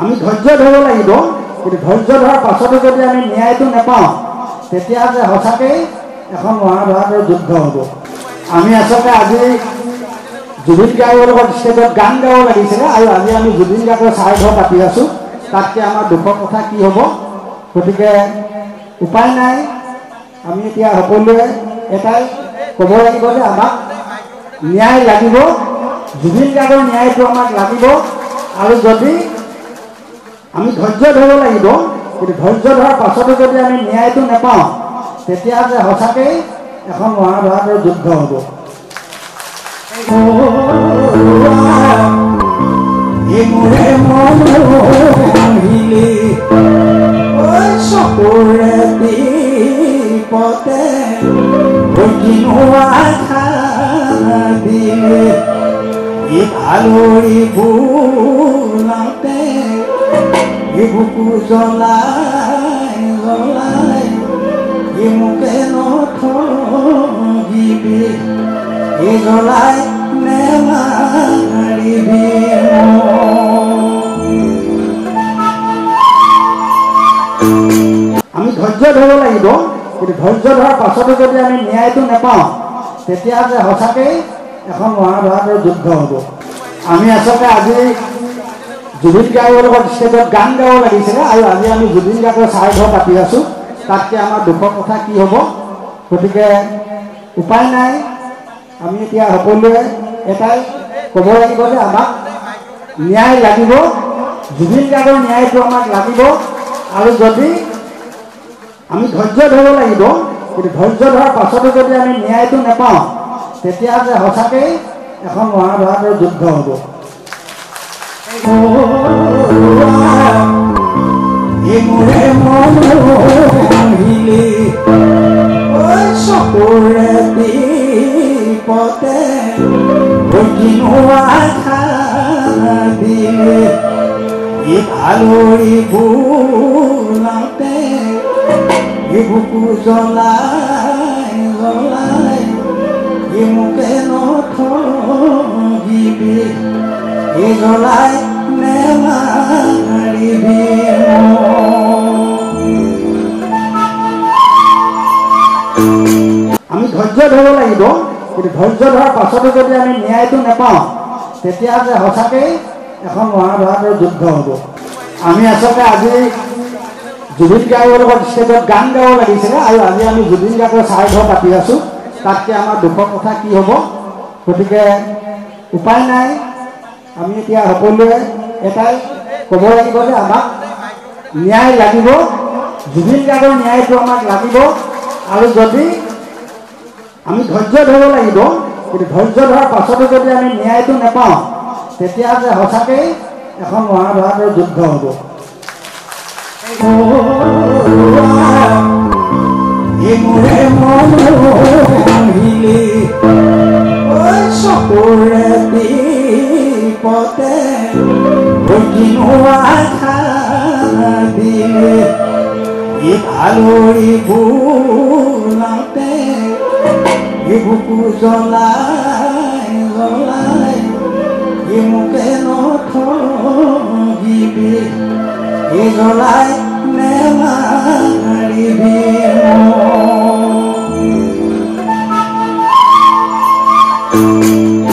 আমি ধৈৰ্য ধৰিব লাগিব। কিন্তু ধৈৰ্য ধৰাৰ পাছতো যদি আমি ন্যায়টো নাপাওঁ তেতিয়া যে সঁচাকৈ এখন মহাভাৰতৰ যুদ্ধ হ'ব। আমি আচলতে আজি জুবিন গাৰ্গৰ লগত ষ্টেজত গান গাব লাগিছিলে আৰু আজি আমি জুবিন গাৰ্গৰ শ্ৰাদ্ধ পাতি আছোঁ। তাতকৈ আমাৰ দুখৰ কথা কি হ'ব? গতিকে উপায় নাই, আমি এতিয়া সকলোৱে এটাই ক'ব লাগিব যে আমাক ন্যায় লাগিব, জুবিন গাৰ্গৰ ন্যায়টো আমাক লাগিব। আৰু যদি আমি ধৈৰ্য ধৰিব লাগিব, কিন্তু ধৈৰ্য ধৰাৰ পাছতো যদি আমি ন্যায়টো নাপাওঁ তেতিয়া যে সঁচাকৈ এখন মহাভাৰতৰ যুদ্ধ হ'ব। চকুৰে দীপতে আশা দিলে ভালৰি বুলাওঁতে বুকু জ্বলাই জ্বলাই মোকে নথগিবি জ্বলাই নেমাৰিবি। আমি ধৈৰ্য ধৰিব লাগিব, কিন্তু ধৈৰ্য ধৰাৰ পাছতো যদি আমি ন্যায়টো নাপাওঁ তেতিয়া যে সঁচাকৈ এখন মহাভাৰতৰ যুদ্ধ হ'ব। আমি আচলতে আজি জুবিন গাৰ্গৰ লগত ষ্টেজত গান গাব লাগিছিলে আৰু আজি আমি জুবিন গাৰ্গৰ শ্ৰাদ্ধ পাতি আছোঁ। তাতকৈ আমাৰ দুখৰ কথা কি হ'ব? গতিকে উপায় নাই, আমি এতিয়া সকলোৱে এটাই ক'ব লাগিব যে আমাক ন্যায় লাগিব, জুবিন গাৰ্গৰ ন্যায়টো আমাক লাগিব। আৰু যদি আমি ধৈৰ্য ধৰিব লাগিব, কিন্তু ধৈৰ্য ধৰাৰ পাছতো যদি আমি ন্যায়টো নাপাওঁ তেতিয়া যে সঁচাকৈ এখন মহাভাৰতৰ যুদ্ধ হ'ব। চকুৰে দীপতে আশা দিলে ভালৰি বুলাওঁতে বুকু জ্বলাই জ্বলাই মোকে নথগিবি জ্বলাই নেমাৰিবি। আমি ধৈৰ্য ধৰিব লাগিব, কিন্তু ধৈৰ্য ধৰাৰ পাছতো যদি আমি ন্যায়টো নাপাওঁ তেতিয়া যে সঁচাকৈ এখন মহাভাৰতৰ যুদ্ধ হ'ব। আমি আচলতে আজি জুবিন গাৰ্গৰ লগত ষ্টেজত গান গাব লাগিছিলে আৰু আজি আমি জুবিন গাৰ্গৰ শ্ৰাদ্ধ পাতি আছোঁ। তাতকৈ আমাৰ দুখৰ কথা কি হ'ব? গতিকে উপায় নাই, আমি এতিয়া সকলোৱে এটাই ক'ব লাগিব যে আমাক ন্যায় লাগিব, জুবিন গাৰ্গৰ ন্যায়টো আমাক লাগিব। আৰু যদি আমি ধৈৰ্য ধৰিব লাগিব, কিন্তু ধৈৰ্য ধৰাৰ পাছতো যদি আমি ন্যায়টো নাপাওঁ তেতিয়া যে সঁচাকৈ এখন মহাভাৰতৰ যুদ্ধ হ'ব। চকুৰে দীপতে আশা দিলে ভালৰি বুলাওঁতে বুকু জ্বলাই জ্বলাই মোকে নথগিবি জ্বলাই নেমাৰিবি।